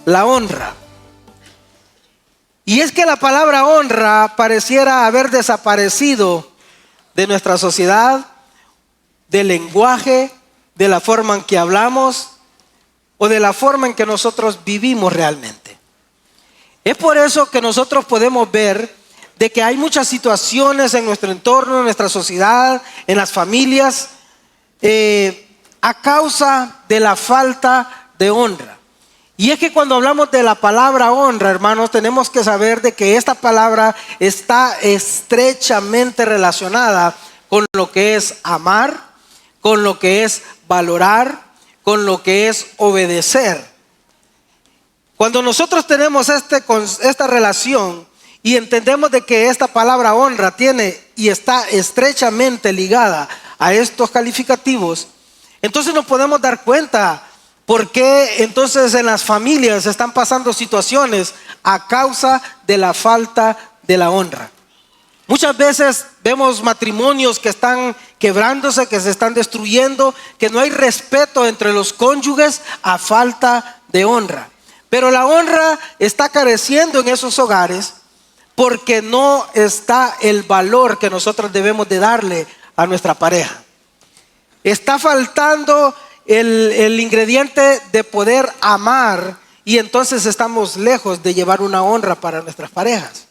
la honra. Y es que la palabra honra pareciera haber desaparecido de nuestra sociedad, del lenguaje, de la forma en que hablamos o de la forma en que nosotros vivimos realmente. Es por eso que nosotros podemos ver de que hay muchas situaciones en nuestro entorno, en nuestra sociedad, en las familias, a causa de la falta de honra. Y es que cuando hablamos de la palabra honra, hermanos, tenemos que saber de que esta palabra está estrechamente relacionada con lo que es amar, con lo que es valorar, con lo que es obedecer. Cuando nosotros tenemos esta relación y entendemos de que esta palabra honra tiene y está estrechamente ligada a estos calificativos, entonces nos podemos dar cuenta por qué entonces en las familias están pasando situaciones a causa de la falta de la honra. Muchas veces vemos matrimonios que están quebrándose, que se están destruyendo, que no hay respeto entre los cónyuges a falta de honra. Pero la honra está careciendo en esos hogares porque no está el valor que nosotros debemos de darle a nuestra pareja. Está faltando el ingrediente de poder amar y entonces estamos lejos de llevar una honra para nuestras parejas.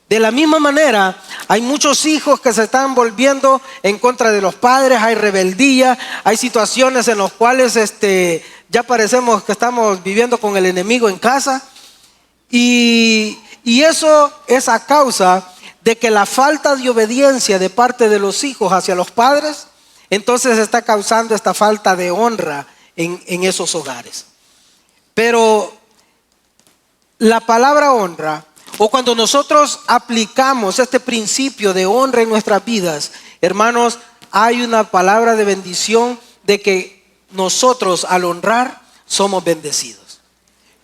De la misma manera, hay muchos hijos que se están volviendo en contra de los padres, hay rebeldía, hay situaciones en las cuales ya parecemos que estamos viviendo con el enemigo en casa. Y eso es a causa de que la falta de obediencia de parte de los hijos hacia los padres, entonces está causando esta falta de honra en esos hogares. Pero la palabra honra, o cuando nosotros aplicamos este principio de honra en nuestras vidas, hermanos, hay una palabra de bendición de que nosotros al honrar somos bendecidos.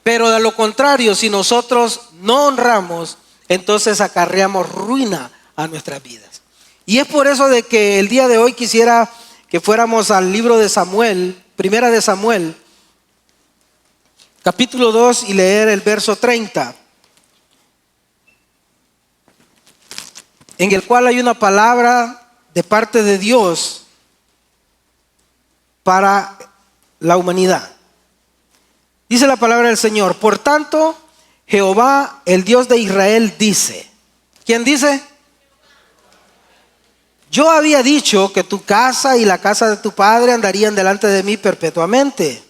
Pero de lo contrario, si nosotros no honramos, entonces acarreamos ruina a nuestras vidas. Y es por eso de que el día de hoy quisiera que fuéramos al libro de Samuel, primera de Samuel, capítulo 2 y leer el verso 30. En el cual hay una palabra de parte de Dios para la humanidad. Dice la palabra del Señor: por tanto, Jehová, el Dios de Israel, dice. ¿Quién dice? Yo había dicho que tu casa y la casa de tu padre andarían delante de mí perpetuamente.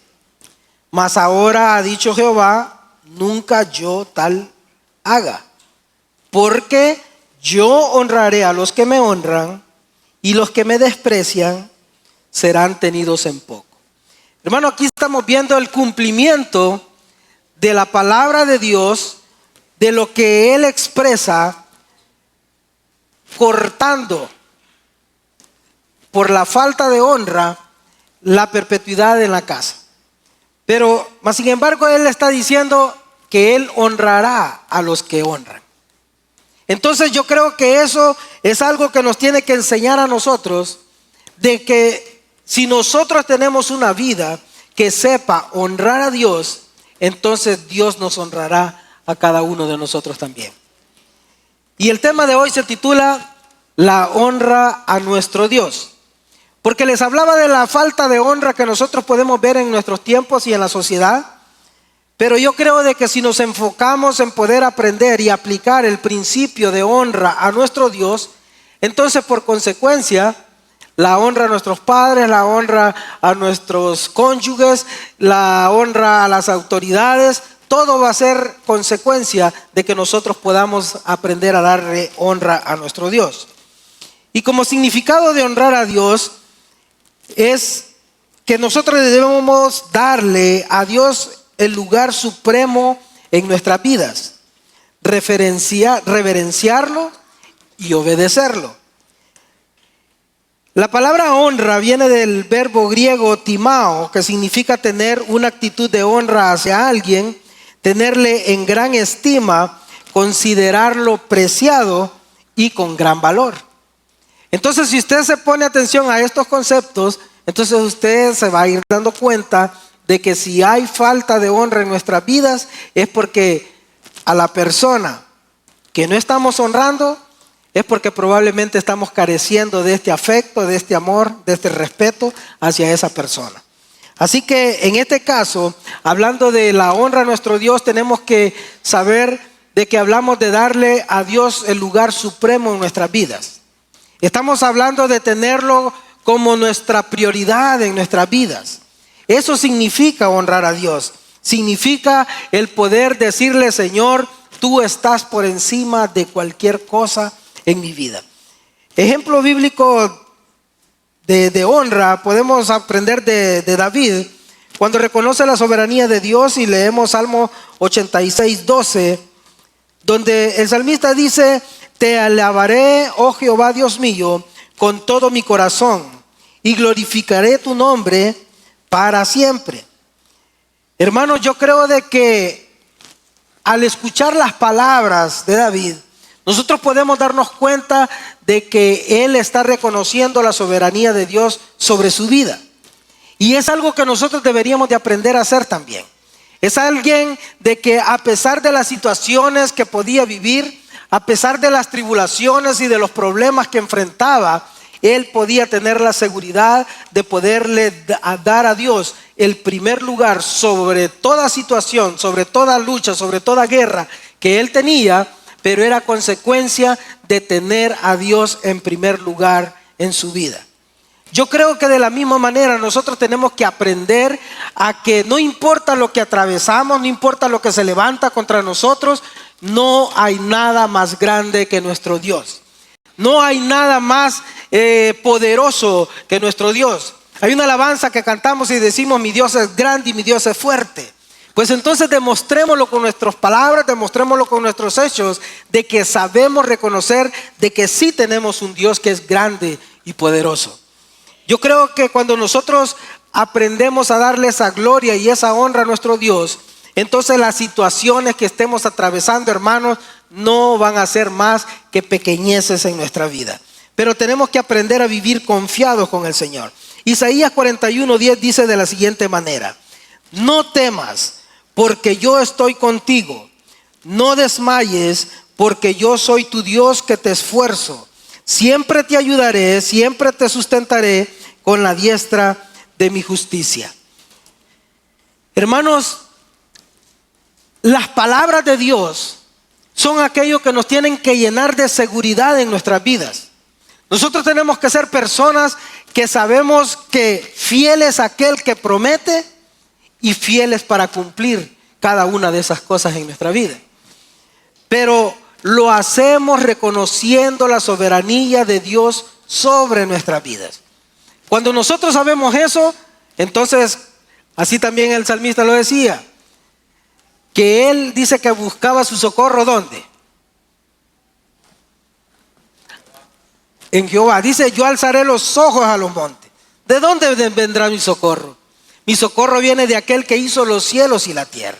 Mas ahora ha dicho Jehová, nunca yo tal haga. Porque yo honraré a los que me honran y los que me desprecian serán tenidos en poco. Hermano, aquí estamos viendo el cumplimiento de la palabra de Dios, de lo que Él expresa, cortando por la falta de honra la perpetuidad en la casa. Pero, más sin embargo, Él está diciendo que Él honrará a los que honran. Entonces yo creo que eso es algo que nos tiene que enseñar a nosotros, de que si nosotros tenemos una vida que sepa honrar a Dios, entonces Dios nos honrará a cada uno de nosotros también. Y el tema de hoy se titula La honra a nuestro Dios. Porque les hablaba de la falta de honra que nosotros podemos ver en nuestros tiempos y en la sociedad. Pero yo creo de que si nos enfocamos en poder aprender y aplicar el principio de honra a nuestro Dios, entonces por consecuencia, la honra a nuestros padres, la honra a nuestros cónyuges, la honra a las autoridades, todo va a ser consecuencia de que nosotros podamos aprender a darle honra a nuestro Dios. Y como significado de honrar a Dios es que nosotros debemos darle a Dios el lugar supremo en nuestras vidas, reverenciarlo y obedecerlo. La palabra honra viene del verbo griego timao, que significa tener una actitud de honra hacia alguien, tenerle en gran estima, considerarlo preciado y con gran valor. Entonces, si usted se pone atención a estos conceptos, entonces usted se va a ir dando cuenta de que si hay falta de honra en nuestras vidas es porque a la persona que no estamos honrando es porque probablemente estamos careciendo de este afecto, de este amor, de este respeto hacia esa persona. Así que en este caso, hablando de la honra a nuestro Dios, tenemos que saber de que hablamos de darle a Dios el lugar supremo en nuestras vidas. Estamos hablando de tenerlo como nuestra prioridad en nuestras vidas. Eso significa honrar a Dios. Significa el poder decirle: Señor, tú estás por encima de cualquier cosa en mi vida. Ejemplo bíblico de honra podemos aprender de David, cuando reconoce la soberanía de Dios, y leemos Salmo 86:12, donde el salmista dice: te alabaré, oh Jehová Dios mío, con todo mi corazón, y glorificaré tu nombre para siempre. Hermanos, yo creo de que al escuchar las palabras de David, nosotros podemos darnos cuenta de que él está reconociendo la soberanía de Dios sobre su vida. Y es algo que nosotros deberíamos de aprender a hacer también. Es alguien de que a pesar de las situaciones que podía vivir, a pesar de las tribulaciones y de los problemas que enfrentaba, él podía tener la seguridad de poderle dar a Dios el primer lugar sobre toda situación, sobre toda lucha, sobre toda guerra que él tenía, pero era consecuencia de tener a Dios en primer lugar en su vida. Yo creo que de la misma manera nosotros tenemos que aprender a que no importa lo que atravesamos, no importa lo que se levanta contra nosotros, no hay nada más grande que nuestro Dios. No hay nada más poderoso que nuestro Dios. Hay una alabanza que cantamos y decimos: mi Dios es grande y mi Dios es fuerte. Pues entonces demostrémoslo con nuestras palabras, demostrémoslo con nuestros hechos, de que sabemos reconocer de que sí tenemos un Dios que es grande y poderoso. Yo creo que cuando nosotros aprendemos a darle esa gloria y esa honra a nuestro Dios, entonces las situaciones que estemos atravesando, hermanos, no van a ser más que pequeñeces en nuestra vida. Pero tenemos que aprender a vivir confiados con el Señor. Isaías 41:10 dice de la siguiente manera: no temas, porque yo estoy contigo. No desmayes, porque yo soy tu Dios que te esfuerzo. Siempre te ayudaré, siempre te sustentaré con la diestra de mi justicia. Hermanos, las palabras de Dios son aquello que nos tienen que llenar de seguridad en nuestras vidas. Nosotros tenemos que ser personas que sabemos que fiel es aquel que promete y fieles para cumplir cada una de esas cosas en nuestra vida. Pero lo hacemos reconociendo la soberanía de Dios sobre nuestras vidas. Cuando nosotros sabemos eso, entonces, así también el salmista lo decía, que él dice que buscaba su socorro, ¿dónde? En Jehová. Dice: yo alzaré los ojos a los montes. ¿De dónde vendrá mi socorro? Mi socorro viene de aquel que hizo los cielos y la tierra.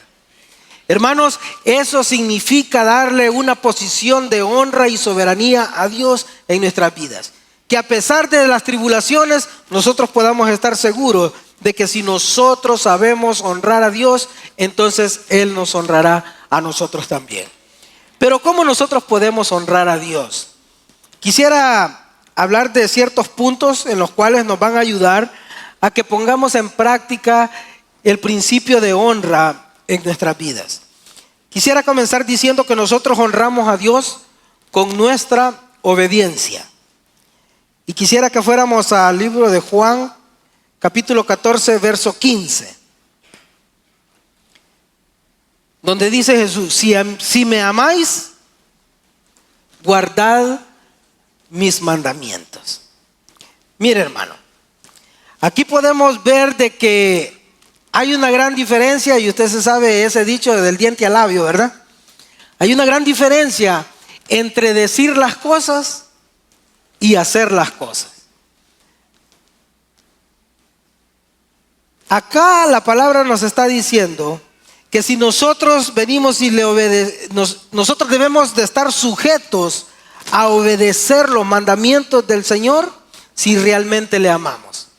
Hermanos, eso significa darle una posición de honra y soberanía a Dios en nuestras vidas. Que a pesar de las tribulaciones, nosotros podamos estar seguros de que si nosotros sabemos honrar a Dios, entonces Él nos honrará a nosotros también. Pero ¿cómo nosotros podemos honrar a Dios? Quisiera hablar de ciertos puntos en los cuales nos van a ayudar a que pongamos en práctica el principio de honra en nuestras vidas. Quisiera comenzar diciendo que nosotros honramos a Dios con nuestra obediencia. Y quisiera que fuéramos al libro de Juan, capítulo 14, verso 15. Donde dice Jesús: si me amáis, guardad mis mandamientos. Mire, hermano, aquí podemos ver de que hay una gran diferencia, y usted se sabe ese dicho del diente al labio, ¿verdad? Hay una gran diferencia entre decir las cosas y hacer las cosas. Acá la palabra nos está diciendo que si nosotros venimos y le obedecemos, nosotros debemos de estar sujetos a obedecer los mandamientos del Señor si realmente le amamos.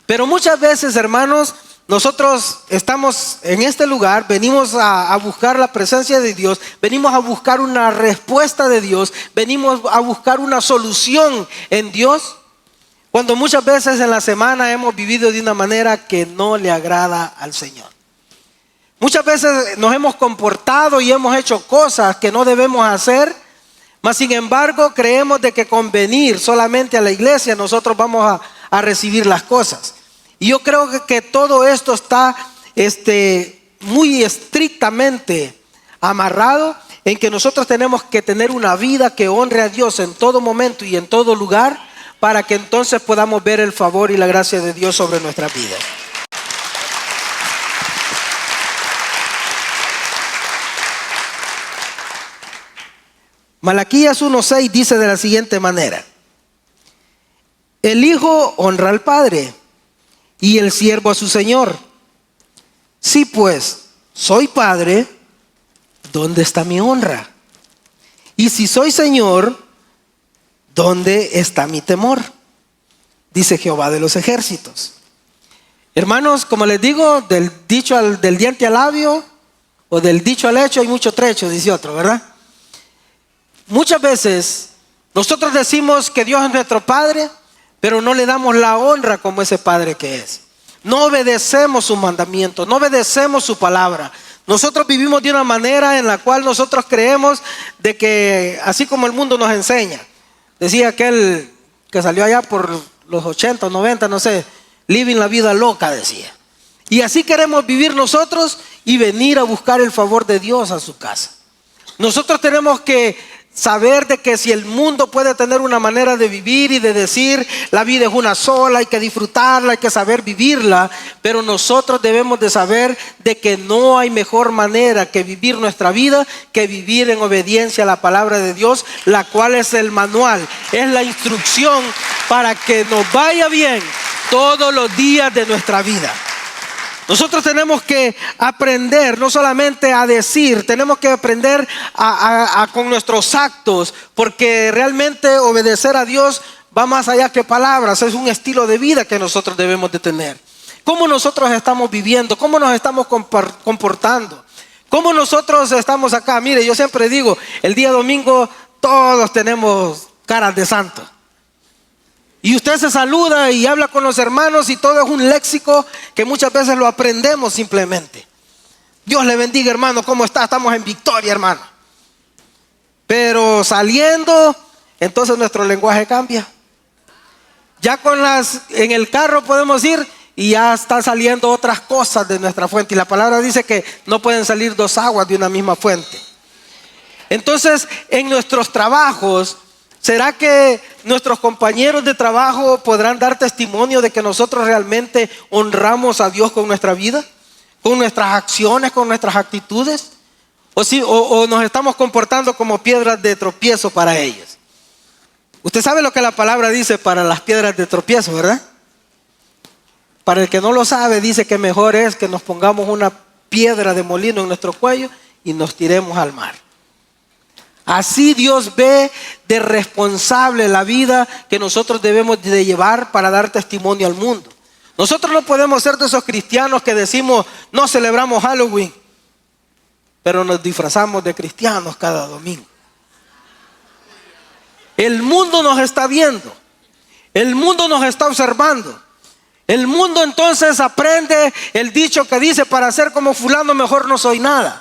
Pero muchas veces, hermanos, nosotros estamos en este lugar, venimos a buscar la presencia de Dios, venimos a buscar una respuesta de Dios, venimos a buscar una solución en Dios, cuando muchas veces en la semana hemos vivido de una manera que no le agrada al Señor. Muchas veces nos hemos comportado y hemos hecho cosas que no debemos hacer, mas sin embargo creemos de que con venir solamente a la iglesia nosotros vamos a recibir las cosas. Y yo creo que todo esto está muy estrictamente amarrado en que nosotros tenemos que tener una vida que honre a Dios en todo momento y en todo lugar, para que entonces podamos ver el favor y la gracia de Dios sobre nuestras vidas. Malaquías 1:6 dice de la siguiente manera: el hijo honra al padre y el siervo a su señor. Si pues soy padre, ¿dónde está mi honra? Y si soy señor, ¿dónde está mi temor? Dice Jehová de los ejércitos. Hermanos, como les digo, del diente al labio, o del dicho al hecho hay mucho trecho, dice otro, ¿verdad? Muchas veces nosotros decimos que Dios es nuestro Padre, pero no le damos la honra como ese Padre que es. No obedecemos sus mandamientos, no obedecemos su palabra. Nosotros vivimos de una manera en la cual nosotros creemos de que así como el mundo nos enseña. Decía aquel que salió allá por los 80, 90, no sé, living la vida loca, decía. Y así queremos vivir nosotros y venir a buscar el favor de Dios a su casa. Nosotros tenemos que saber de que si el mundo puede tener una manera de vivir y de decir la vida es una sola, hay que disfrutarla, hay que saber vivirla, pero nosotros debemos de saber de que no hay mejor manera que vivir nuestra vida que vivir en obediencia a la palabra de Dios, la cual es el manual, es la instrucción para que nos vaya bien todos los días de nuestra vida. Nosotros tenemos que aprender no solamente a decir, tenemos que aprender con nuestros actos, porque realmente obedecer a Dios va más allá que palabras, es un estilo de vida que nosotros debemos de tener. ¿Cómo nosotros estamos viviendo? ¿Cómo nos estamos comportando? ¿Cómo nosotros estamos acá? Mire, yo siempre digo, el día domingo todos tenemos caras de santo. Y usted se saluda y habla con los hermanos y todo es un léxico que muchas veces lo aprendemos simplemente. Dios le bendiga, hermano, ¿cómo está? Estamos en victoria, hermano. Pero saliendo, entonces nuestro lenguaje cambia. Ya en el carro podemos ir y ya están saliendo otras cosas de nuestra fuente. Y la palabra dice que no pueden salir dos aguas de una misma fuente. Entonces, en nuestros trabajos, ¿será que nuestros compañeros de trabajo podrán dar testimonio de que nosotros realmente honramos a Dios con nuestra vida? ¿Con nuestras acciones, con nuestras actitudes? ¿O nos estamos comportando como piedras de tropiezo para ellos? Usted sabe lo que la palabra dice para las piedras de tropiezo, ¿verdad? Para el que no lo sabe, dice que mejor es que nos pongamos una piedra de molino en nuestro cuello y nos tiremos al mar. Así Dios ve de responsable la vida que nosotros debemos de llevar para dar testimonio al mundo. Nosotros no podemos ser de esos cristianos que decimos no celebramos Halloween, pero nos disfrazamos de cristianos cada domingo. El mundo nos está viendo, el mundo nos está observando. El mundo entonces aprende el dicho que dice: para ser como fulano mejor no soy nada.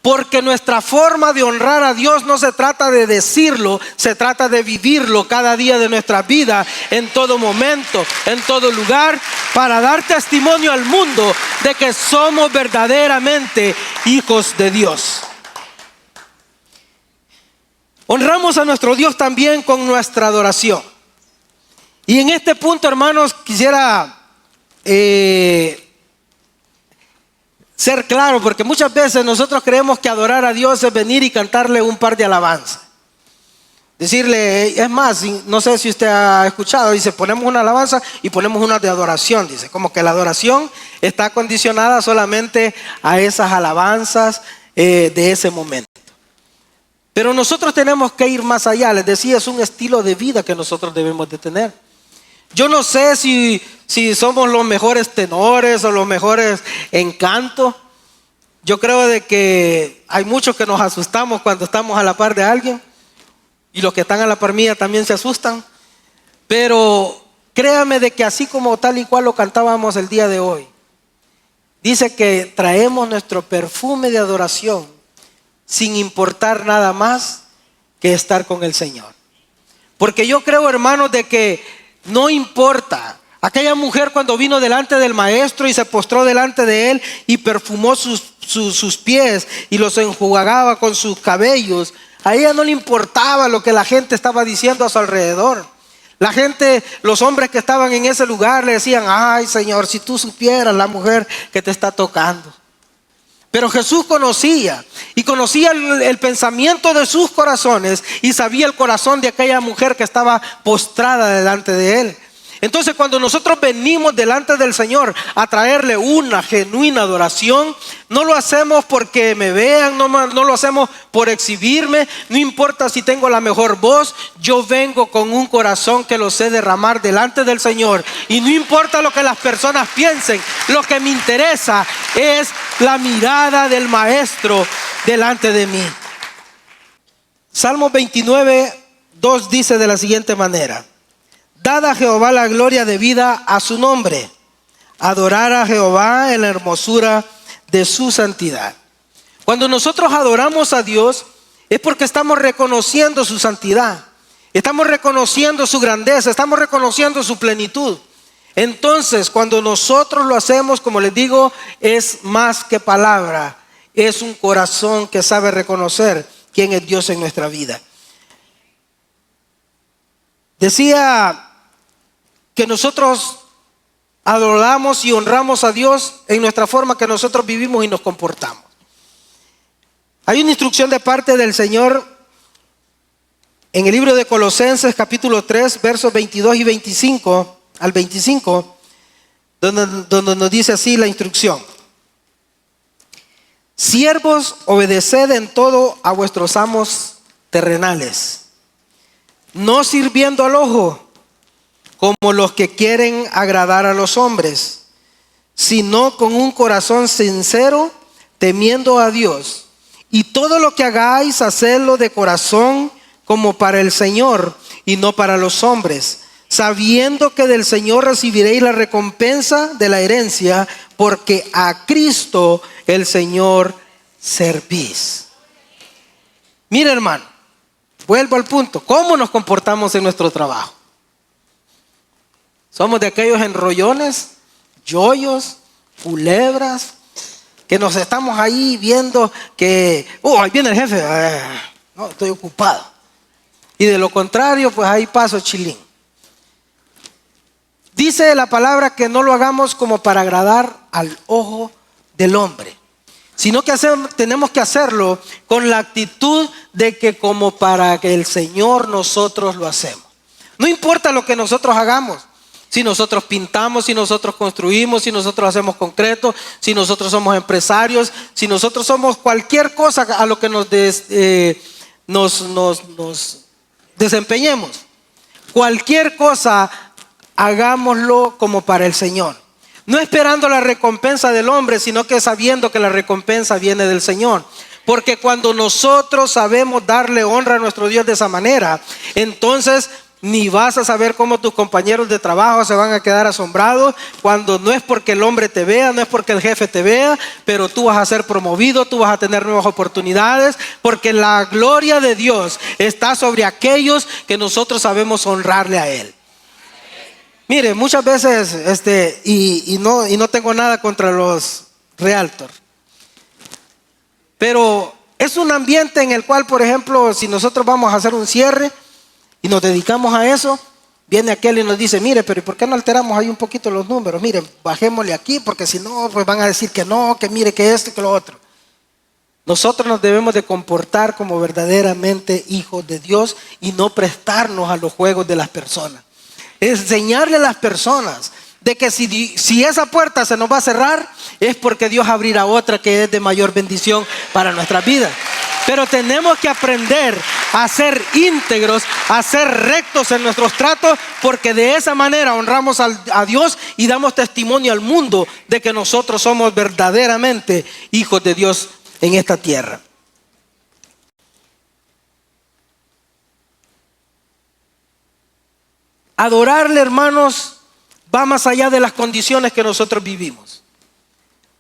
Porque nuestra forma de honrar a Dios no se trata de decirlo, se trata de vivirlo cada día de nuestra vida, en todo momento, en todo lugar, para dar testimonio al mundo de que somos verdaderamente hijos de Dios. Honramos a nuestro Dios también con nuestra adoración. Y en este punto, hermanos, quisiera ser claro, porque muchas veces nosotros creemos que adorar a Dios es venir y cantarle un par de alabanzas. Decirle, es más, no sé si usted ha escuchado, dice, ponemos una alabanza y ponemos una de adoración. Dice, como que la adoración está condicionada solamente a esas alabanzas de ese momento. Pero nosotros tenemos que ir más allá. Les decía, es un estilo de vida que nosotros debemos de tener. Yo no sé si somos los mejores tenores o los mejores en canto. Yo creo de que hay muchos que nos asustamos cuando estamos a la par de alguien. Y los que están a la par mía también se asustan. Pero créame de que así como tal y cual lo cantábamos el día de hoy, dice que traemos nuestro perfume de adoración sin importar nada más que estar con el Señor. Porque yo creo, hermanos, de que no importa. Aquella mujer cuando vino delante del maestro y se postró delante de él y perfumó sus pies y los enjugaba con sus cabellos, a ella no le importaba lo que la gente estaba diciendo a su alrededor. La gente, los hombres que estaban en ese lugar le decían: ay, Señor, si tú supieras la mujer que te está tocando. Pero Jesús conocía el pensamiento de sus corazones y sabía el corazón de aquella mujer que estaba postrada delante de él. Entonces, cuando nosotros venimos delante del Señor a traerle una genuina adoración, no lo hacemos porque me vean, no lo hacemos por exhibirme, no importa si tengo la mejor voz, yo vengo con un corazón que lo sé derramar delante del Señor. Y no importa lo que las personas piensen, lo que me interesa es la mirada del Maestro delante de mí. Salmo 29:2 dice de la siguiente manera: dad a Jehová la gloria debida a su nombre. Adorar a Jehová en la hermosura de su santidad. Cuando nosotros adoramos a Dios es porque estamos reconociendo su santidad. Estamos reconociendo su grandeza, estamos reconociendo su plenitud. Entonces, cuando nosotros lo hacemos, como les digo, es más que palabra. Es un corazón que sabe reconocer quién es Dios en nuestra vida. Decía que nosotros adoramos y honramos a Dios en nuestra forma que nosotros vivimos y nos comportamos. Hay una instrucción de parte del Señor en el libro de Colosenses capítulo 3 versos 22 y 25 al 25, donde nos dice así la instrucción: siervos, obedeced en todo a vuestros amos terrenales, no sirviendo al ojo como los que quieren agradar a los hombres, sino con un corazón sincero, temiendo a Dios. Y todo lo que hagáis, hacedlo de corazón como para el Señor y no para los hombres, sabiendo que del Señor recibiréis la recompensa de la herencia, porque a Cristo el Señor servís. Mira, hermano, vuelvo al punto. ¿Cómo nos comportamos en nuestro trabajo? Somos de aquellos enrollones, yoyos, culebras, que nos estamos ahí viendo que, ahí viene el jefe, no, estoy ocupado. Y de lo contrario, pues ahí paso chilín. Dice la palabra que no lo hagamos como para agradar al ojo del hombre, sino que tenemos que hacerlo con la actitud de que como para que el Señor nosotros lo hacemos. No importa lo que nosotros hagamos. Si nosotros pintamos, si nosotros construimos, si nosotros hacemos concreto, si nosotros somos empresarios, si nosotros somos cualquier cosa a lo que nos desempeñemos. Cualquier cosa, hagámoslo como para el Señor. No esperando la recompensa del hombre, sino que sabiendo que la recompensa viene del Señor. Porque cuando nosotros sabemos darle honra a nuestro Dios de esa manera, entonces ni vas a saber cómo tus compañeros de trabajo se van a quedar asombrados cuando no es porque el hombre te vea, no es porque el jefe te vea, pero tú vas a ser promovido, tú vas a tener nuevas oportunidades, porque la gloria de Dios está sobre aquellos que nosotros sabemos honrarle a Él. Mire, muchas veces, y no tengo nada contra los realtors, pero es un ambiente en el cual, por ejemplo, si nosotros vamos a hacer un cierre y nos dedicamos a eso, viene aquel y nos dice: mire, pero ¿y por qué no alteramos ahí un poquito los números? Mire, bajémosle aquí, porque si no, pues van a decir que no, que mire, que esto y que lo otro. Nosotros nos debemos de comportar como verdaderamente hijos de Dios y no prestarnos a los juegos de las personas. Enseñarle a las personas de que si esa puerta se nos va a cerrar, es porque Dios abrirá otra que es de mayor bendición para nuestras vidas. Pero tenemos que aprender a ser íntegros, a ser rectos en nuestros tratos, porque de esa manera honramos a Dios y damos testimonio al mundo de que nosotros somos verdaderamente hijos de Dios en esta tierra. Adorarle, hermanos, va más allá de las condiciones que nosotros vivimos.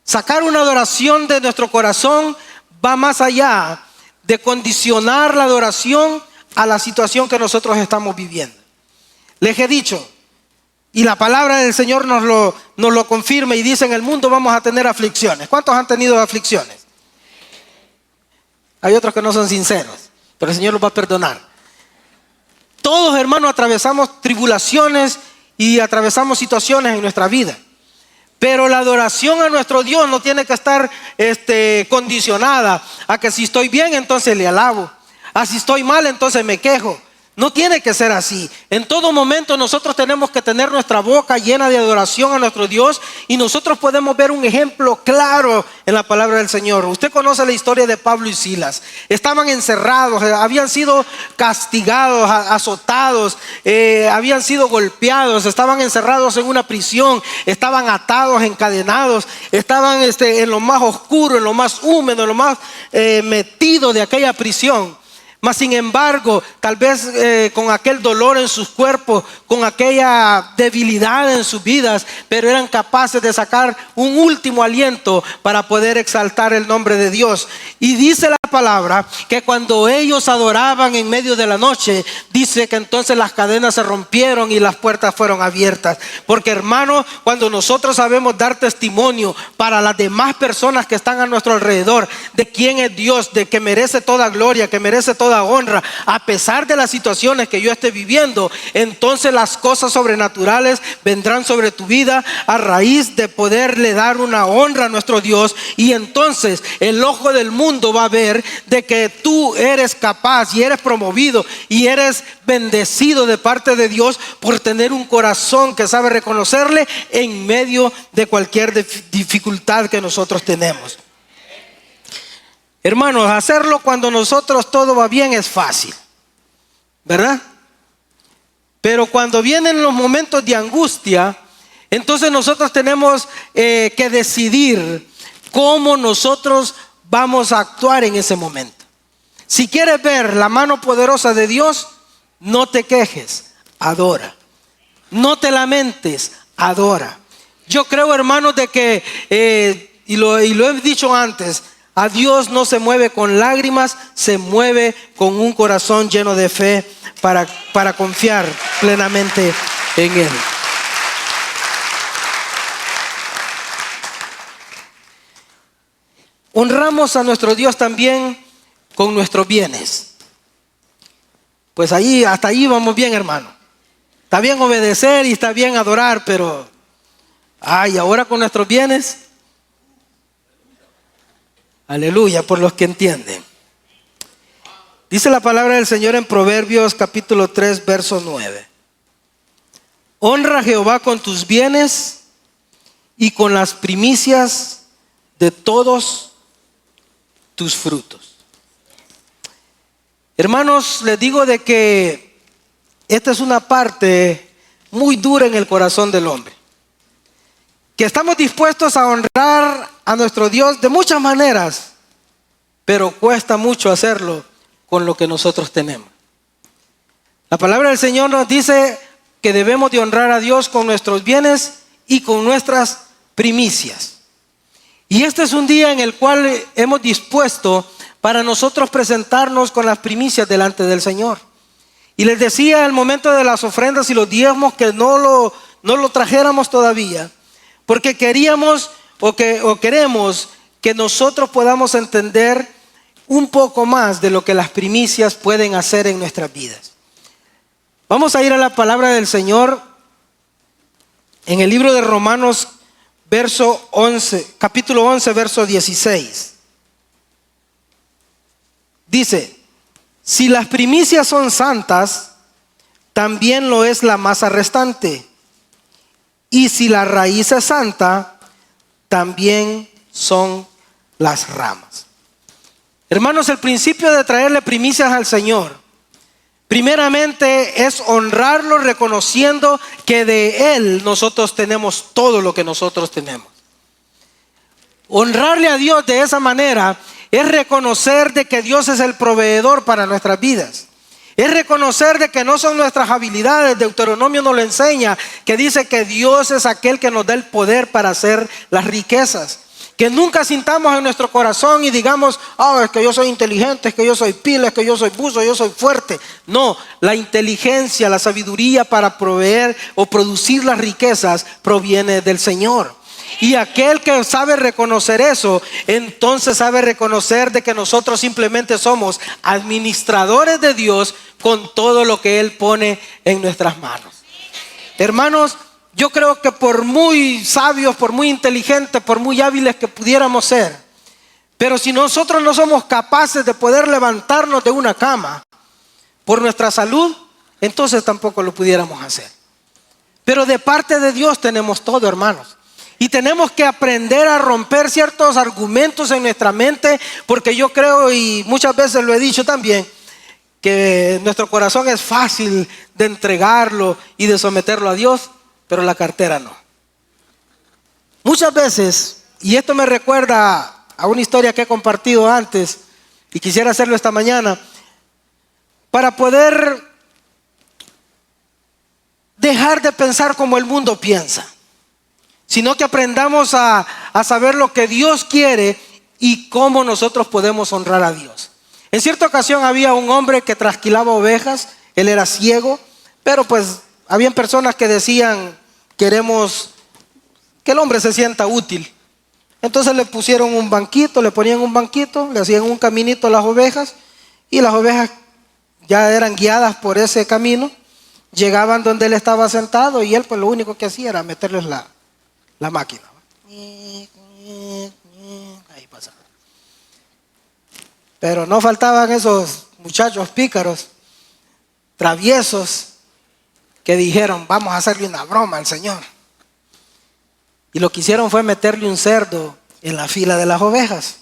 Sacar una adoración de nuestro corazón va más allá de condicionar la adoración a la situación que nosotros estamos viviendo. Les he dicho, y la palabra del Señor nos lo confirma y dice: en el mundo vamos a tener aflicciones. ¿Cuántos han tenido aflicciones? Hay otros que no son sinceros, pero el Señor los va a perdonar. Todos, hermanos, atravesamos tribulaciones y atravesamos situaciones en nuestra vida. Pero la adoración a nuestro Dios no tiene que estar condicionada a que si estoy bien, entonces le alabo. A si estoy mal, entonces me quejo. No tiene que ser así. En todo momento nosotros tenemos que tener nuestra boca llena de adoración a nuestro Dios, y nosotros podemos ver un ejemplo claro en la palabra del Señor. Usted conoce la historia de Pablo y Silas. Estaban encerrados, habían sido castigados, azotados, habían sido golpeados, estaban encerrados en una prisión, estaban atados, encadenados, estaban en lo más oscuro, en lo más húmedo, en lo más metido de aquella prisión. Mas sin embargo, tal vez con aquel dolor en sus cuerpos, con aquella debilidad en sus vidas, pero eran capaces de sacar un último aliento para poder exaltar el nombre de Dios. Y dice la palabra que cuando ellos adoraban en medio de la noche, dice que entonces las cadenas se rompieron y las puertas fueron abiertas. Porque, hermano, cuando nosotros sabemos dar testimonio para las demás personas que están a nuestro alrededor de quién es Dios, de que merece toda gloria, que merece toda honra, a pesar de las situaciones que yo esté viviendo, entonces las cosas sobrenaturales vendrán sobre tu vida a raíz de poderle dar una honra a nuestro Dios. Y entonces el ojo del mundo va a ver de que tú eres capaz y eres promovido y eres bendecido de parte de Dios por tener un corazón que sabe reconocerle en medio de cualquier dificultad que nosotros tenemos. Hermanos, hacerlo cuando nosotros todo va bien es fácil, ¿verdad? Pero cuando vienen los momentos de angustia, entonces nosotros tenemos que decidir cómo nosotros vamos a actuar en ese momento. Si quieres ver la mano poderosa de Dios, no te quejes, adora. No te lamentes, adora. Yo creo, hermanos, de que, y lo he dicho antes, a Dios no se mueve con lágrimas, se mueve con un corazón lleno de fe para confiar plenamente en Él. Honramos a nuestro Dios también con nuestros bienes. Pues ahí, hasta ahí vamos bien, hermano. Está bien obedecer y está bien adorar, pero ahora con nuestros bienes. Aleluya, por los que entienden. Dice la palabra del Señor en Proverbios capítulo 3, verso 9. Honra a Jehová con tus bienes y con las primicias de todos tus frutos. Hermanos, les digo de que esta es una parte muy dura en el corazón del hombre. Que estamos dispuestos a honrar a nuestro Dios de muchas maneras, pero cuesta mucho hacerlo con lo que nosotros tenemos. La palabra del Señor nos dice que debemos de honrar a Dios con nuestros bienes y con nuestras primicias. Y este es un día en el cual hemos dispuesto para nosotros presentarnos con las primicias delante del Señor. Y les decía al momento de las ofrendas y los diezmos que no lo trajéramos todavía, porque queríamos o queremos que nosotros podamos entender un poco más de lo que las primicias pueden hacer en nuestras vidas. Vamos a ir a la palabra del Señor en el libro de Romanos, capítulo 11, verso 16. Dice: si las primicias son santas, también lo es la masa restante. Y si la raíz es santa, también son las ramas. Hermanos, el principio de traerle primicias al Señor Primeramente es honrarlo reconociendo que de Él nosotros tenemos todo lo que nosotros tenemos. Honrarle a Dios de esa manera es reconocer de que Dios es el proveedor para nuestras vidas. Es reconocer de que no son nuestras habilidades. Deuteronomio nos lo enseña, que dice que Dios es aquel que nos da el poder para hacer las riquezas. Que nunca sintamos en nuestro corazón y digamos, es que yo soy inteligente, es que yo soy pila, es que yo soy buzo, yo soy fuerte. No, la inteligencia, la sabiduría para proveer o producir las riquezas proviene del Señor. Y aquel que sabe reconocer eso, entonces sabe reconocer de que nosotros simplemente somos administradores de Dios con todo lo que Él pone en nuestras manos. Hermanos, yo creo que por muy sabios, por muy inteligentes, por muy hábiles que pudiéramos ser, pero si nosotros no somos capaces de poder levantarnos de una cama por nuestra salud, entonces tampoco lo pudiéramos hacer. Pero de parte de Dios tenemos todo, hermanos. Y tenemos que aprender a romper ciertos argumentos en nuestra mente, porque yo creo, y muchas veces lo he dicho también, que nuestro corazón es fácil de entregarlo y de someterlo a Dios, pero la cartera no. Muchas veces, y esto me recuerda a una historia que he compartido antes, y quisiera hacerlo esta mañana, para poder dejar de pensar como el mundo piensa, sino que aprendamos a saber lo que Dios quiere y cómo nosotros podemos honrar a Dios. En cierta ocasión había un hombre que trasquilaba ovejas. Él era ciego, pero pues habían personas que decían, queremos que el hombre se sienta útil. Entonces le pusieron un banquito, le ponían un banquito, le hacían un caminito a las ovejas, y las ovejas ya eran guiadas por ese camino, llegaban donde él estaba sentado, y él pues lo único que hacía era meterles la máquina. Ahí pasaba. Pero no faltaban esos muchachos pícaros, traviesos, que dijeron, vamos a hacerle una broma al Señor. Y lo que hicieron fue meterle un cerdo en la fila de las ovejas.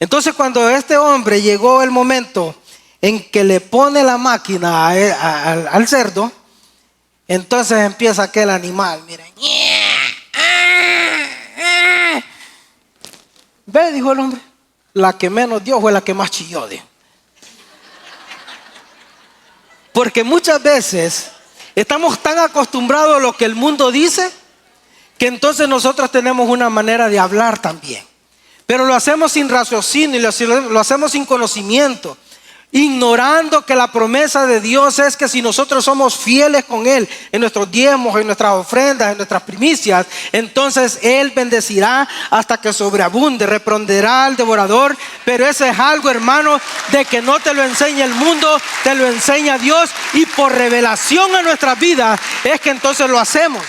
Entonces cuando este hombre llegó el momento en que le pone la máquina al cerdo, entonces empieza aquel animal, miren. Ve, dijo el hombre, la que menos dio fue la que más chilló, dijo. Porque muchas veces estamos tan acostumbrados a lo que el mundo dice, que entonces nosotros tenemos una manera de hablar también. Pero lo hacemos sin raciocinio, lo hacemos sin conocimiento, ignorando que la promesa de Dios es que si nosotros somos fieles con Él en nuestros diezmos, en nuestras ofrendas, en nuestras primicias, entonces Él bendecirá hasta que sobreabunde, reprenderá al devorador. Pero eso es algo, hermano, de que no te lo enseña el mundo, te lo enseña Dios, y por revelación a nuestras vidas es que entonces lo hacemos.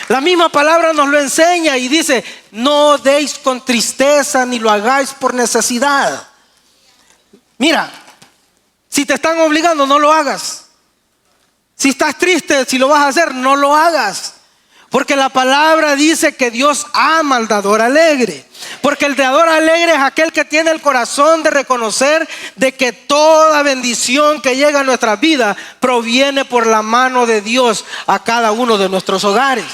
La misma palabra nos lo enseña y dice, no deis con tristeza ni lo hagáis por necesidad. Mira, si te están obligando, no lo hagas. Si estás triste, si lo vas a hacer, no lo hagas. Porque la palabra dice que Dios ama al dador alegre. Porque el dador alegre es aquel que tiene el corazón de reconocer de que toda bendición que llega a nuestra vida proviene por la mano de Dios a cada uno de nuestros hogares.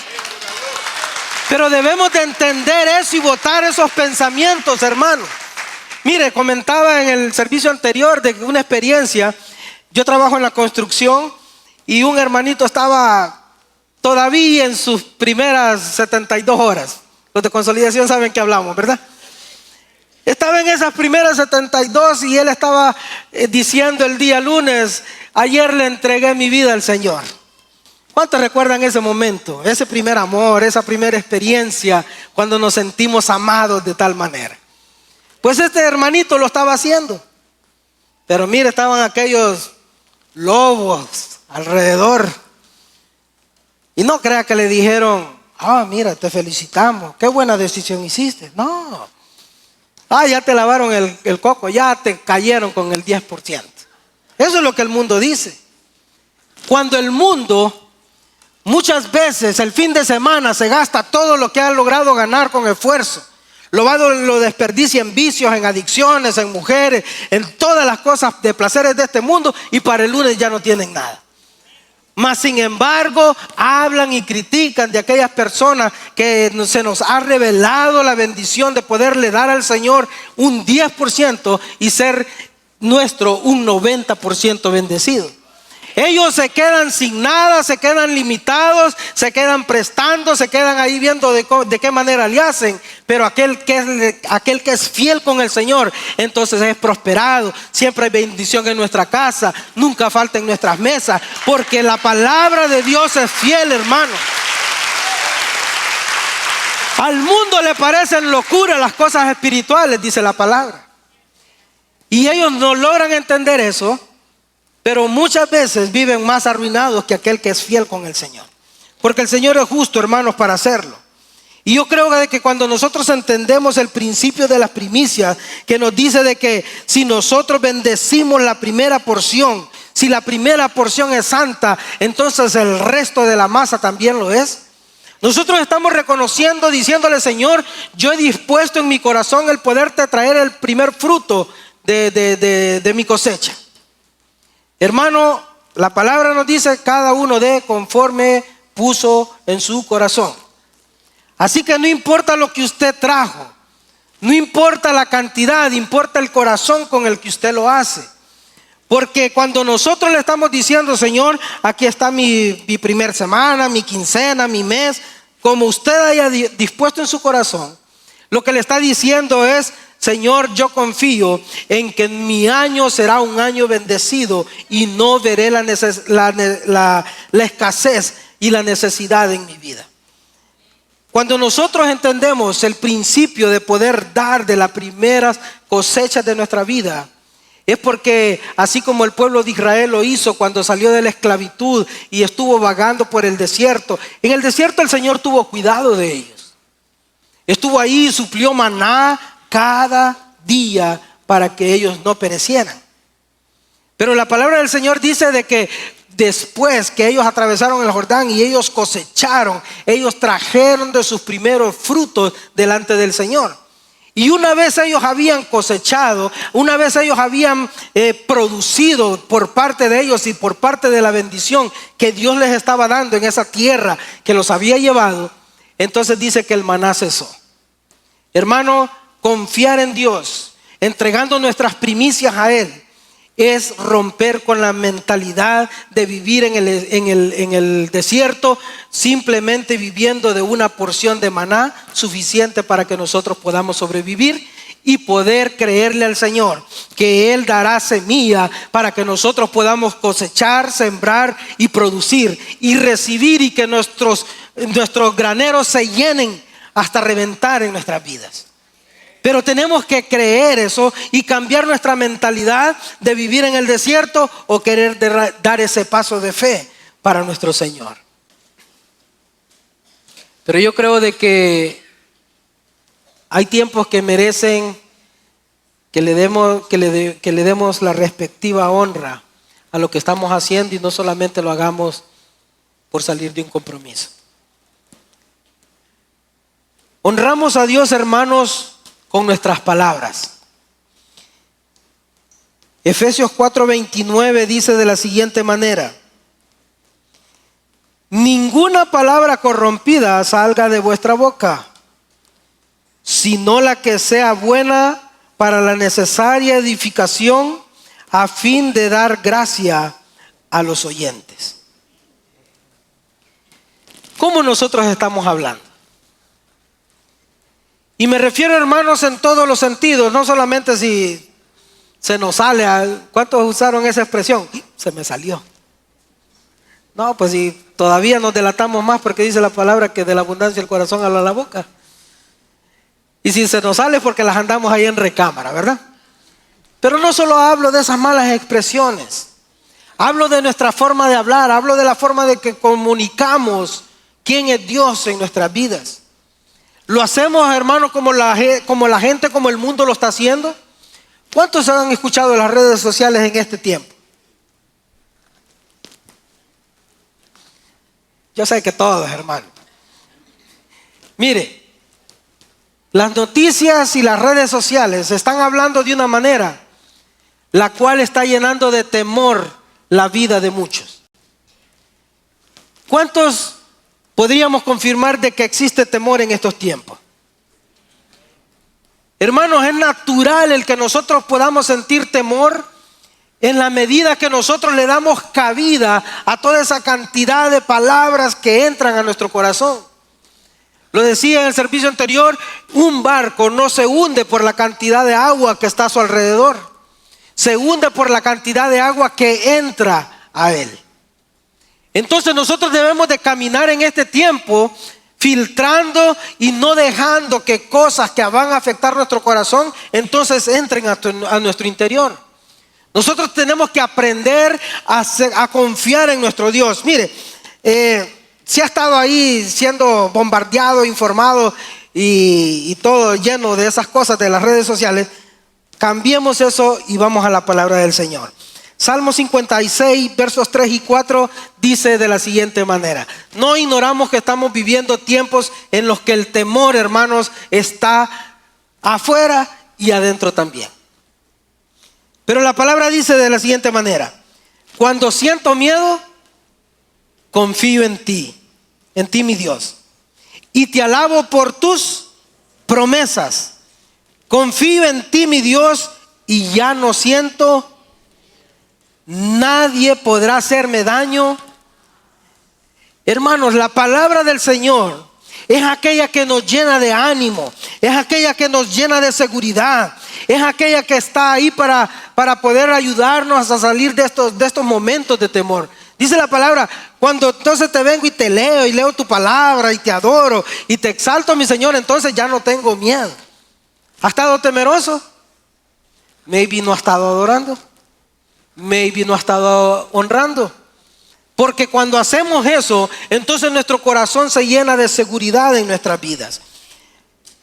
Pero debemos de entender eso y botar esos pensamientos, hermanos. Mire, comentaba en el servicio anterior de una experiencia. Yo trabajo en la construcción y un hermanito estaba todavía en sus primeras 72 horas. Los de consolidación saben que hablamos, ¿verdad? Estaba en esas primeras 72 y él estaba diciendo el día lunes, ayer le entregué mi vida al Señor. ¿Cuántos recuerdan ese momento? Ese primer amor, esa primera experiencia, cuando nos sentimos amados de tal manera. Pues este hermanito lo estaba haciendo. Pero mire, estaban aquellos lobos alrededor. Y no crea que le dijeron, mira, te felicitamos, qué buena decisión hiciste. No. Ya te lavaron el coco, ya te cayeron con el 10%. Eso es lo que el mundo dice. Cuando el mundo muchas veces el fin de semana se gasta todo lo que ha logrado ganar con esfuerzo, Lo desperdicia en vicios, en adicciones, en mujeres, en todas las cosas de placeres de este mundo, y para el lunes ya no tienen nada. Mas sin embargo, hablan y critican de aquellas personas que se nos ha revelado la bendición de poderle dar al Señor un 10% y ser nuestro un 90% bendecido. Ellos se quedan sin nada, se quedan limitados, se quedan prestando, se quedan ahí viendo de qué manera le hacen. Pero aquel que es fiel con el Señor, entonces es prosperado. Siempre hay bendición en nuestra casa, nunca falta en nuestras mesas, porque la palabra de Dios es fiel, hermano. Al mundo le parecen locura las cosas espirituales, dice la palabra. Y ellos no logran entender eso. Pero muchas veces viven más arruinados que aquel que es fiel con el Señor. Porque el Señor es justo, hermanos, para hacerlo. Y yo creo que cuando nosotros entendemos el principio de las primicias, que nos dice de que si nosotros bendecimos la primera porción, si la primera porción es santa, entonces el resto de la masa también lo es. Nosotros estamos reconociendo, diciéndole: Señor, yo he dispuesto en mi corazón el poderte traer el primer fruto de mi cosecha. Hermano, la palabra nos dice: cada uno dé conforme puso en su corazón. Así que no importa lo que usted trajo, no importa la cantidad, importa el corazón con el que usted lo hace. Porque cuando nosotros le estamos diciendo: Señor, aquí está mi primer semana, mi quincena, mi mes, como usted haya dispuesto en su corazón, lo que le está diciendo es: Señor, yo confío en que mi año será un año bendecido y no veré la escasez y la necesidad en mi vida. Cuando nosotros entendemos el principio de poder dar de las primeras cosechas de nuestra vida, es porque así como el pueblo de Israel lo hizo cuando salió de la esclavitud y estuvo vagando por el desierto, en el desierto el Señor tuvo cuidado de ellos. Estuvo ahí y suplió maná cada día para que ellos no perecieran. Pero la palabra del Señor dice de que después que ellos atravesaron el Jordán y ellos cosecharon, ellos trajeron de sus primeros frutos delante del Señor. Y una vez ellos habían cosechado, una vez ellos habían producido por parte de ellos y por parte de la bendición que Dios les estaba dando en esa tierra que los había llevado, entonces dice que el maná cesó. Hermano, confiar en Dios, entregando nuestras primicias a Él, es romper con la mentalidad de vivir en el desierto, simplemente viviendo de una porción de maná suficiente para que nosotros podamos sobrevivir y poder creerle al Señor que Él dará semilla para que nosotros podamos cosechar, sembrar y producir y recibir, y que nuestros graneros se llenen hasta reventar en nuestras vidas. Pero tenemos que creer eso y cambiar nuestra mentalidad de vivir en el desierto o querer dar ese paso de fe para nuestro Señor. Pero yo creo de que hay tiempos que merecen que le demos la respectiva honra a lo que estamos haciendo y no solamente lo hagamos por salir de un compromiso. Honramos a Dios, hermanos, con nuestras palabras. Efesios 4:29 dice de la siguiente manera: ninguna palabra corrompida salga de vuestra boca, sino la que sea buena para la necesaria edificación, a fin de dar gracia a los oyentes. ¿Cómo nosotros estamos hablando? Y me refiero, hermanos, en todos los sentidos, no solamente si se nos sale. ¿Cuántos usaron esa expresión? Se me salió. No, pues si todavía nos delatamos más, porque dice la palabra que de la abundancia del corazón habla la boca. Y si se nos sale, porque las andamos ahí en recámara, ¿verdad? Pero no solo hablo de esas malas expresiones, hablo de nuestra forma de hablar, hablo de la forma de que comunicamos quién es Dios en nuestras vidas. ¿Lo hacemos, hermanos, como la gente, como el mundo lo está haciendo? ¿Cuántos han escuchado las redes sociales en este tiempo? Yo sé que todos, hermano. Mire, Las noticias y las redes sociales están hablando de una manera la cual está llenando de temor la vida de muchos. ¿Cuántos podríamos confirmar de que existe temor en estos tiempos? Hermanos, es natural el que nosotros podamos sentir temor en la medida que nosotros le damos cabida a toda esa cantidad de palabras que entran a nuestro corazón. Lo decía en el servicio anterior, un barco no se hunde por la cantidad de agua que está a su alrededor. Se hunde por la cantidad de agua que entra a él. Entonces nosotros debemos de caminar en este tiempo filtrando y no dejando que cosas que van a afectar nuestro corazón entonces entren a nuestro interior. Nosotros tenemos que aprender a confiar en nuestro Dios. Mire, si ha estado ahí siendo bombardeado, informado y todo lleno de esas cosas de las redes sociales, cambiemos eso y vamos a la palabra del Señor. Salmo 56, versos 3 y 4 dice de la siguiente manera: no ignoramos que estamos viviendo tiempos en los que el temor, hermanos, está afuera y adentro también. Pero la palabra dice de la siguiente manera: cuando siento miedo, confío en ti mi Dios, y te alabo por tus promesas. Confío en ti, mi Dios, y ya no siento. Nadie podrá hacerme daño. Hermanos, la palabra del Señor es aquella que nos llena de ánimo, es aquella que nos llena de seguridad, es aquella que está ahí para poder ayudarnos a salir de estos momentos de temor. Dice la palabra: cuando entonces te vengo y te leo y leo tu palabra y te adoro y te exalto, mi Señor, entonces ya no tengo miedo. ¿Ha estado temeroso? Maybe no ha estado adorando. Maybe no ha estado honrando. Porque cuando hacemos eso, entonces nuestro corazón se llena de seguridad en nuestras vidas.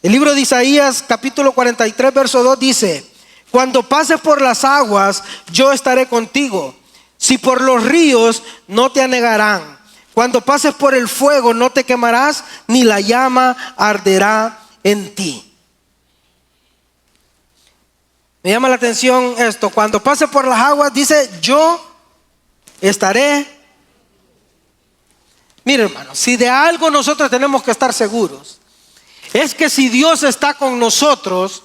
El libro de Isaías, capítulo 43, verso 2 dice: cuando pases por las aguas, yo estaré contigo. Si por los ríos, no te anegarán. Cuando pases por el fuego, no te quemarás, ni la llama arderá en ti. Me llama la atención esto: cuando pase por las aguas, dice, yo estaré. Mire, hermano, si de algo nosotros tenemos que estar seguros, es que si Dios está con nosotros,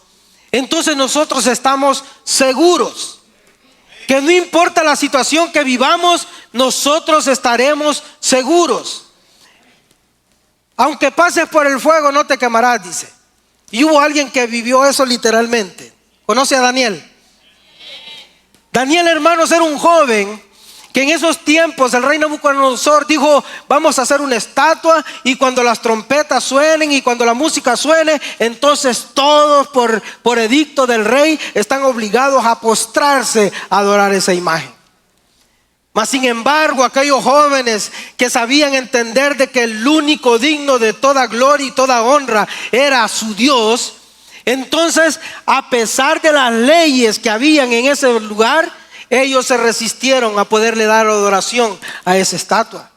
entonces nosotros estamos seguros. Que no importa la situación que vivamos, nosotros estaremos seguros. Aunque pases por el fuego, no te quemarás, dice. Y hubo alguien que vivió eso literalmente. ¿Conoce a Daniel? Daniel, hermanos, era un joven que en esos tiempos el rey Nabucodonosor dijo: vamos a hacer una estatua, y cuando las trompetas suenen y cuando la música suene, entonces todos por edicto del rey están obligados a postrarse a adorar esa imagen. Mas sin embargo, aquellos jóvenes que sabían entender de que el único digno de toda gloria y toda honra era su Dios, entonces, a pesar de las leyes que habían en ese lugar, ellos se resistieron a poderle dar adoración a esa estatua.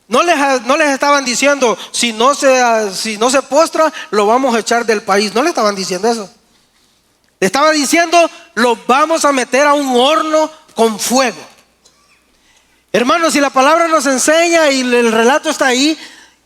No les estaban diciendo: si no se postra, lo vamos a echar del país. No le estaban diciendo eso. Le estaban diciendo: lo vamos a meter a un horno con fuego. Hermanos, si la palabra nos enseña, y el relato está ahí,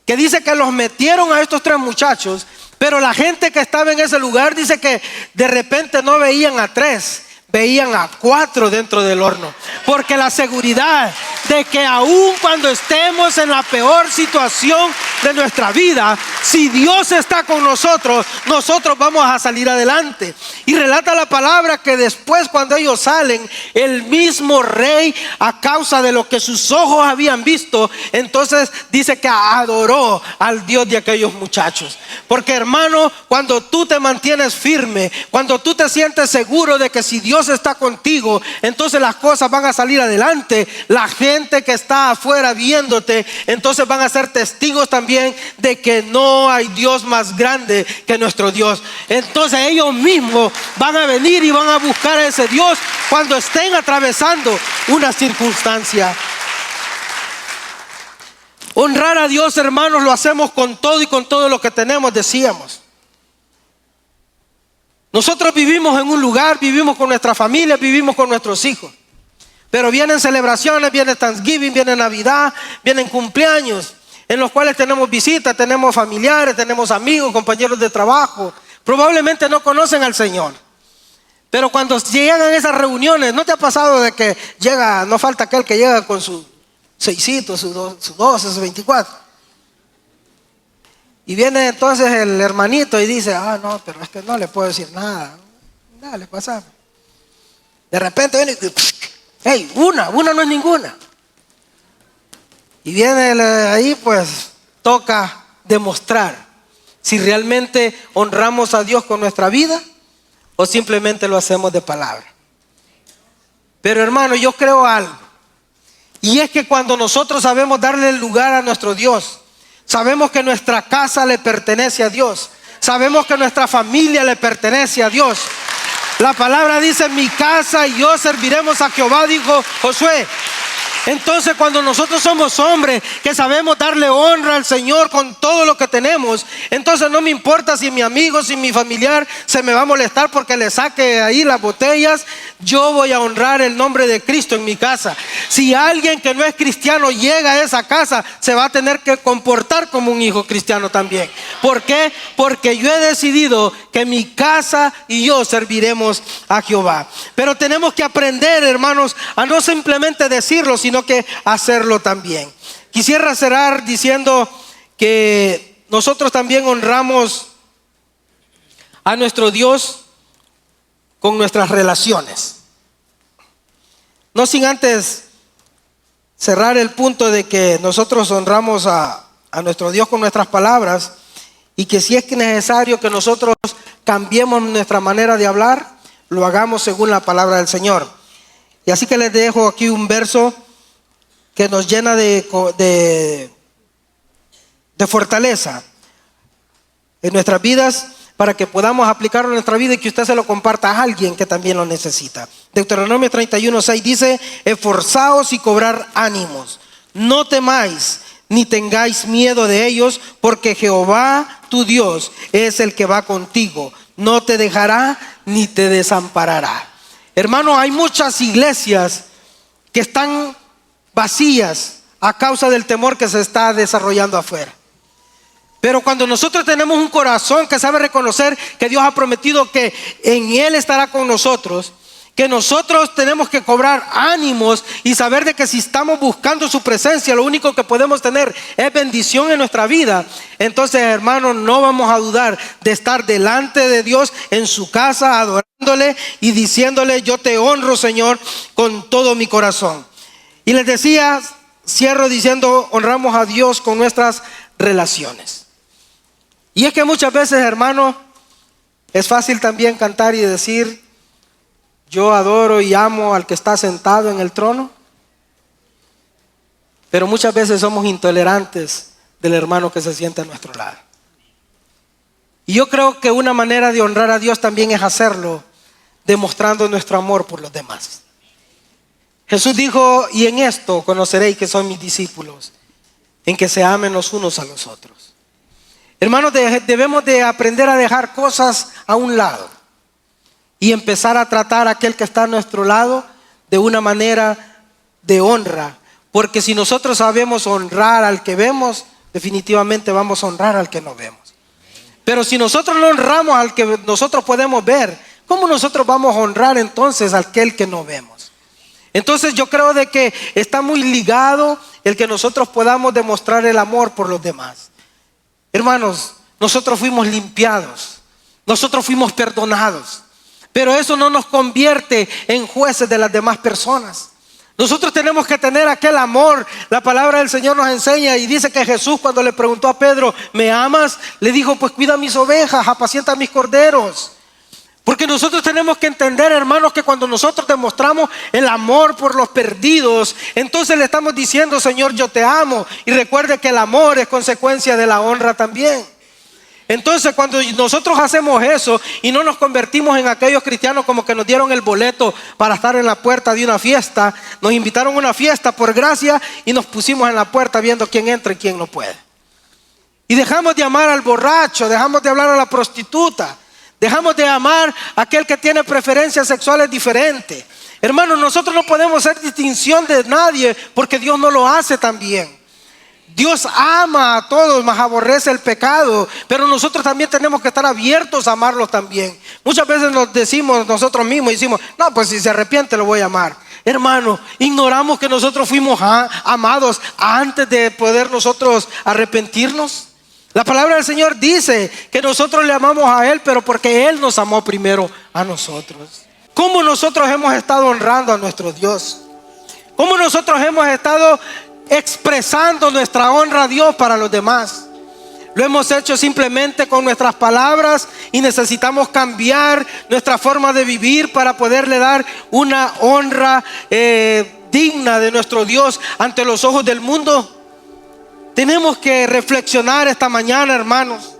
que dice que los metieron a estos 3 muchachos, pero la gente que estaba en ese lugar dice que de repente no veían a 3, veían a 4 dentro del horno. Porque la seguridad de que aun cuando estemos en la peor situación de nuestra vida, si Dios está con nosotros, nosotros vamos a salir adelante. Y relata la palabra que después, cuando ellos salen, el mismo rey, a causa de lo que sus ojos habían visto, entonces dice que adoró al Dios de aquellos muchachos. Porque, hermano, cuando tú te mantienes firme, cuando tú te sientes seguro de que si Dios está contigo, entonces las cosas van a salir adelante. La gente que está afuera viéndote, entonces van a ser testigos también de que no hay Dios más grande que nuestro Dios. Entonces ellos mismos van a venir y van a buscar a ese Dios cuando estén atravesando una circunstancia. Honrar a Dios, hermanos, lo hacemos con todo y con todo lo que tenemos, decíamos. Nosotros vivimos en un lugar, vivimos con nuestra familia, vivimos con nuestros hijos. Pero vienen celebraciones, viene Thanksgiving, viene Navidad, vienen cumpleaños, en los cuales tenemos visitas, tenemos familiares, tenemos amigos, compañeros de trabajo. Probablemente no conocen al Señor. Pero cuando llegan a esas reuniones, ¿no te ha pasado de que llega, no falta aquel que llega con su 6, su 12, su 24? Y viene entonces el hermanito y dice, no, pero es que no le puedo decir nada. Dale, pasa. De repente viene y hey, una no es ninguna. Y viene ahí, pues toca demostrar si realmente honramos a Dios con nuestra vida o simplemente lo hacemos de palabra. Pero hermano, yo creo algo. Y es que cuando nosotros sabemos darle el lugar a nuestro Dios, sabemos que nuestra casa le pertenece a Dios, sabemos que nuestra familia le pertenece a Dios. La palabra dice, mi casa y yo serviremos a Jehová, dijo Josué. Entonces cuando nosotros somos hombres que sabemos darle honra al Señor con todo lo que tenemos, entonces no me importa si mi amigo, si mi familiar se me va a molestar porque le saque ahí las botellas. Yo voy a honrar el nombre de Cristo en mi casa. Si alguien que no es cristiano llega a esa casa, se va a tener que comportar como un hijo cristiano también. ¿Por qué? Porque yo he decidido que mi casa y yo serviremos a Jehová. Pero tenemos que aprender, hermanos, a no simplemente decirlo, sino que hacerlo también. Quisiera cerrar diciendo que nosotros también honramos a nuestro Dios con nuestras relaciones. No sin antes cerrar el punto de que nosotros honramos a nuestro Dios con nuestras palabras, y que si es necesario que nosotros cambiemos nuestra manera de hablar, lo hagamos según la palabra del Señor. Y así que les dejo aquí un verso que nos llena de fortaleza en nuestras vidas, para que podamos aplicarlo en nuestra vida y que usted se lo comparta a alguien que también lo necesita. Deuteronomio 31:6 dice, esforzaos y cobrad ánimos, no temáis ni tengáis miedo de ellos, porque Jehová tu Dios es el que va contigo, no te dejará ni te desamparará. Hermano, hay muchas iglesias que están vacías a causa del temor que se está desarrollando afuera. Pero cuando nosotros tenemos un corazón que sabe reconocer que Dios ha prometido que en Él estará con nosotros, que nosotros tenemos que cobrar ánimos y saber de que si estamos buscando su presencia, lo único que podemos tener es bendición en nuestra vida. Entonces, hermanos, no vamos a dudar de estar delante de Dios en su casa, adorándole y diciéndole, yo te honro, Señor, con todo mi corazón. Y les decía, cierro diciendo, honramos a Dios con nuestras relaciones. Y es que muchas veces, hermano, es fácil también cantar y decir, yo adoro y amo al que está sentado en el trono. Pero muchas veces somos intolerantes del hermano que se sienta a nuestro lado. Y yo creo que una manera de honrar a Dios también es hacerlo demostrando nuestro amor por los demás. Jesús dijo, y en esto conoceréis que son mis discípulos, en que se amen los unos a los otros. Hermanos, debemos de aprender a dejar cosas a un lado y empezar a tratar a aquel que está a nuestro lado de una manera de honra. Porque si nosotros sabemos honrar al que vemos, definitivamente vamos a honrar al que no vemos. Pero si nosotros no honramos al que nosotros podemos ver, ¿cómo nosotros vamos a honrar entonces a aquel que no vemos? Entonces yo creo de que está muy ligado el que nosotros podamos demostrar el amor por los demás. Hermanos, nosotros fuimos limpiados, nosotros fuimos perdonados, pero eso no nos convierte en jueces de las demás personas. Nosotros tenemos que tener aquel amor. La palabra del Señor nos enseña y dice que Jesús, cuando le preguntó a Pedro, ¿me amas? Le dijo, pues cuida mis ovejas, apacienta mis corderos. Porque nosotros tenemos que entender, hermanos, que cuando nosotros demostramos el amor por los perdidos, entonces le estamos diciendo, Señor, yo te amo. Y recuerde que el amor es consecuencia de la honra también. Entonces, cuando nosotros hacemos eso y no nos convertimos en aquellos cristianos como que nos dieron el boleto para estar en la puerta de una fiesta, nos invitaron a una fiesta por gracia y nos pusimos en la puerta viendo quién entra y quién no puede. Y dejamos de amar al borracho, dejamos de hablar a la prostituta, dejamos de amar a aquel que tiene preferencias sexuales diferentes. Hermanos, nosotros no podemos hacer distinción de nadie porque Dios no lo hace también. Dios ama a todos, mas aborrece el pecado, pero nosotros también tenemos que estar abiertos a amarlos también. Muchas veces nos decimos nosotros mismos, decimos, no, pues si se arrepiente lo voy a amar. Hermano, ignoramos que nosotros fuimos amados antes de poder nosotros arrepentirnos. La palabra del Señor dice que nosotros le amamos a Él, pero porque Él nos amó primero a nosotros. ¿Cómo nosotros hemos estado honrando a nuestro Dios? ¿Cómo nosotros hemos estado expresando nuestra honra a Dios para los demás? Lo hemos hecho simplemente con nuestras palabras y necesitamos cambiar nuestra forma de vivir para poderle dar una honra digna de nuestro Dios ante los ojos del mundo. Tenemos que reflexionar esta mañana, hermanos,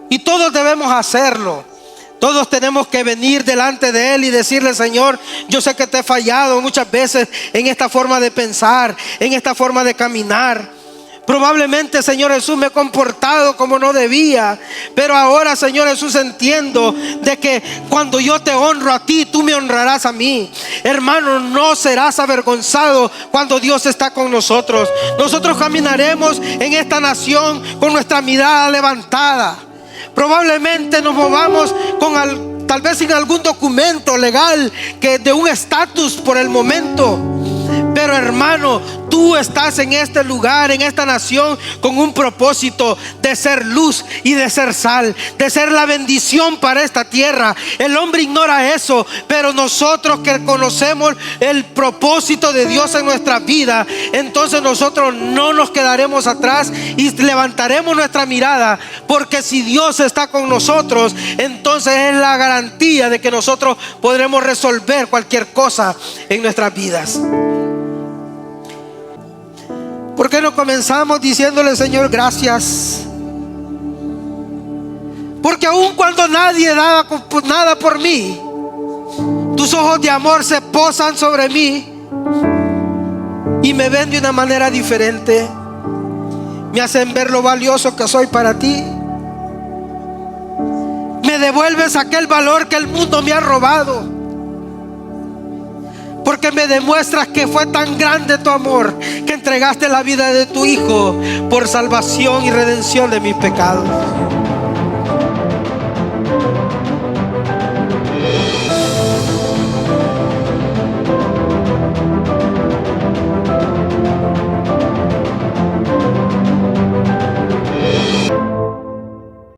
y todos debemos hacerlo. Todos tenemos que venir delante de Él y decirle: Señor, yo sé que te he fallado muchas veces en esta forma de pensar, en esta forma de caminar. Probablemente, Señor Jesús, me he comportado como no debía, pero ahora, Señor Jesús, entiendo de que cuando yo te honro a ti, tú me honrarás a mí. Hermano, no serás avergonzado cuando Dios está con nosotros. Nosotros caminaremos en esta nación con nuestra mirada levantada. Probablemente nos movamos tal vez sin algún documento legal que de un estatus por el momento. Pero hermano, tú estás en este lugar, en esta nación, con un propósito de ser luz y de ser sal, de ser la bendición para esta tierra. El hombre ignora eso, pero nosotros que conocemos el propósito de Dios en nuestra vida, entonces nosotros no nos quedaremos atrás y levantaremos nuestra mirada, porque si Dios está con nosotros, entonces es la garantía de que nosotros podremos resolver cualquier cosa en nuestras vidas. ¿Por qué no comenzamos diciéndole: Señor, gracias? Porque aun cuando nadie daba nada por mí, tus ojos de amor se posan sobre mí y me ven de una manera diferente. Me hacen ver lo valioso que soy para ti. Me devuelves aquel valor que el mundo me ha robado, porque me demuestras que fue tan grande tu amor que entregaste la vida de tu Hijo por salvación y redención de mis pecados.